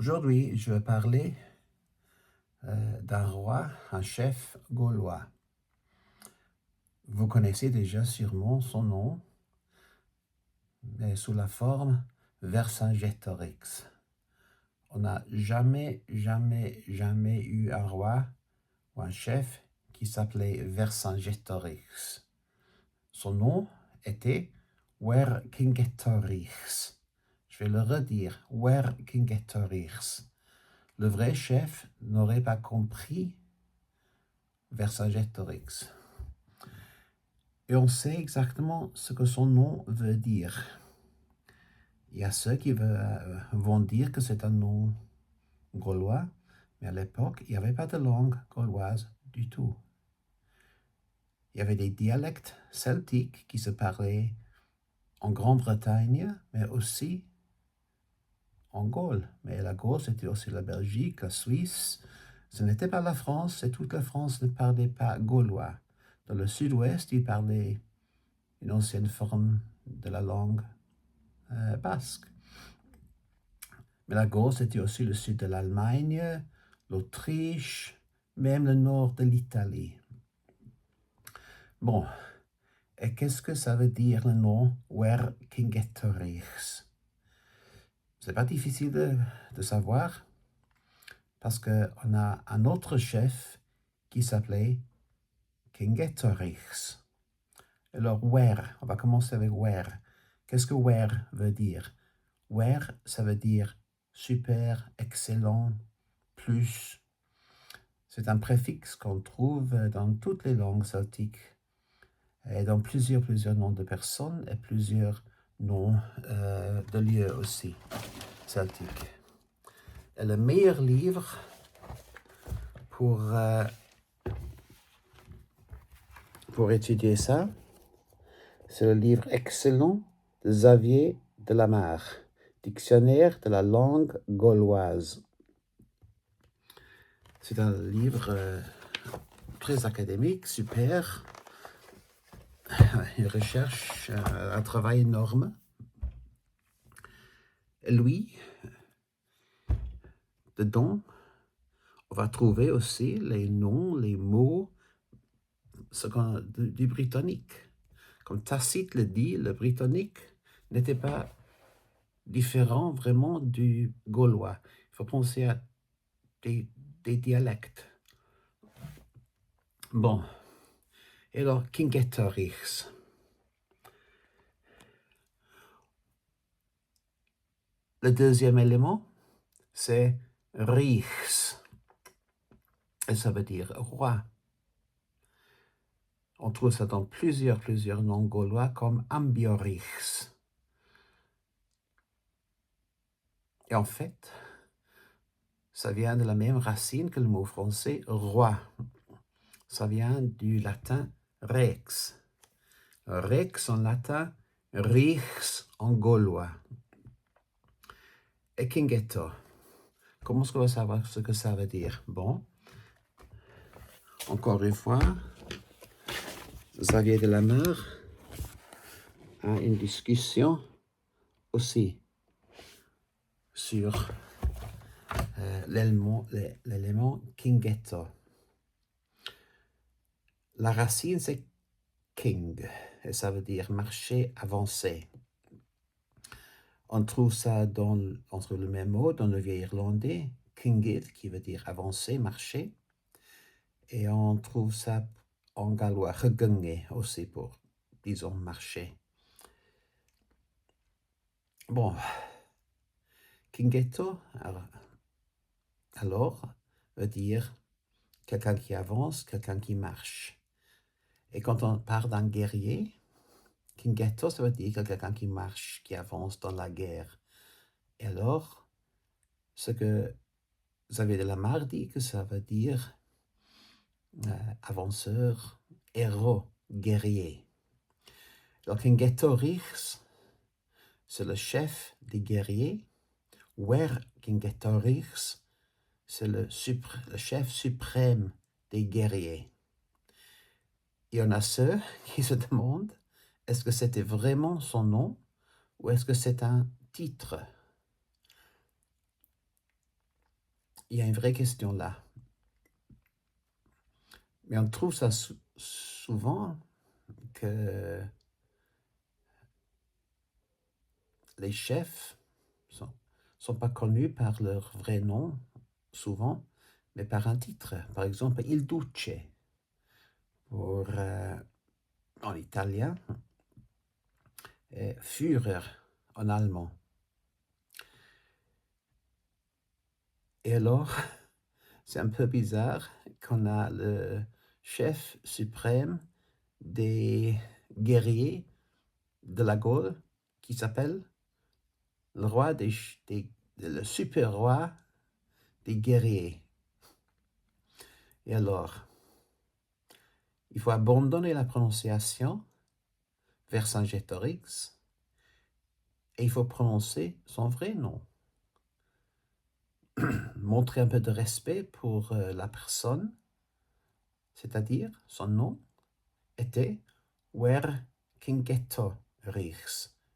Aujourd'hui, je vais parler d'un roi, un chef gaulois. Vous connaissez déjà sûrement son nom, mais sous la forme Vercingétorix. On n'a jamais eu un roi ou un chef qui s'appelait Vercingétorix. Son nom était Vercingetorix. Je vais le redire, Vercingetorix. Le vrai chef n'aurait pas compris Vercingétorix. Et on sait exactement ce que son nom veut dire. Il y a ceux qui vont dire que c'est un nom gaulois, mais à l'époque, il n'y avait pas de langue gauloise du tout. Il y avait des dialectes celtiques qui se parlaient en Grande-Bretagne, mais aussi en Gaule. Mais la Gaule, c'était aussi la Belgique, la Suisse. Ce n'était pas la France, et toute la France ne parlait pas gaulois. Dans le sud-ouest, ils parlaient une ancienne forme de la langue basque. Mais la Gaule, c'était aussi le sud de l'Allemagne, l'Autriche, même le nord de l'Italie. Bon, et qu'est-ce que ça veut dire le nom Vercingetorix? C'est pas difficile de savoir, parce qu'on a un autre chef qui s'appelait Cingetorix. Alors, on va commencer avec Wer. Qu'est-ce que Wer veut dire? Wer, ça veut dire super, excellent, plus. C'est un préfixe qu'on trouve dans toutes les langues celtiques et dans plusieurs noms de personnes et plusieurs noms de lieux aussi celtiques. Et le meilleur livre pour étudier ça, c'est le livre excellent de Xavier de la Mare, Dictionnaire de la langue gauloise. C'est un livre très académique, super. Une recherche, un travail énorme. Et lui, dedans, on va trouver aussi les noms, les mots du britannique. Comme Tacite le dit, le britannique n'était pas différent vraiment du gaulois. Il faut penser à des dialectes. Bon, et alors Cingetorix. Le deuxième élément, c'est Riechs. Et ça veut dire roi. On trouve ça dans plusieurs noms gaulois comme Ambiorix. Et en fait, ça vient de la même racine que le mot français roi. Ça vient du latin rex. Rex en latin, riechs en gaulois. Et Cingetor. Comment est-ce qu'on va savoir ce que ça veut dire? Bon, encore une fois, Xavier de la Mare a une discussion aussi sur l'élément Cingetor. La racine, c'est king, et ça veut dire marcher, avancer. On trouve ça entre le même mot dans le vieil irlandais, kingid, qui veut dire avancer, marcher. Et on trouve ça en gallois, regunge, aussi pour, disons, marcher. Bon, Cingetor, alors, veut dire quelqu'un qui avance, quelqu'un qui marche. Et quand on parle d'un guerrier, Cingetor, ça veut dire quelqu'un qui marche, qui avance dans la guerre. Et alors, ce que Xavier de la Mare dit, que ça veut dire avanceur, héros, guerrier. Alors, Cingetorix, c'est le chef des guerriers. Vercingetorix, c'est le chef suprême des guerriers. Il y en a ceux qui se demandent, est-ce que c'était vraiment son nom ou est-ce que c'est un titre? il y a une vraie question là. Mais on trouve ça souvent que les chefs sont pas connus par leur vrai nom, souvent, mais par un titre. Par exemple, Il Duce, en italien, et Führer en allemand. Et alors, c'est un peu bizarre qu'on a le chef suprême des guerriers de la Gaule qui s'appelle le roi le super roi des guerriers. Et alors, il faut abandonner la prononciation Vercingétorix et il faut prononcer son vrai nom. Montrer un peu de respect pour la personne, c'est-à-dire son nom était Vercingetorix.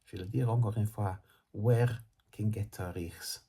Je vais le dire encore une fois, Vercingetorix.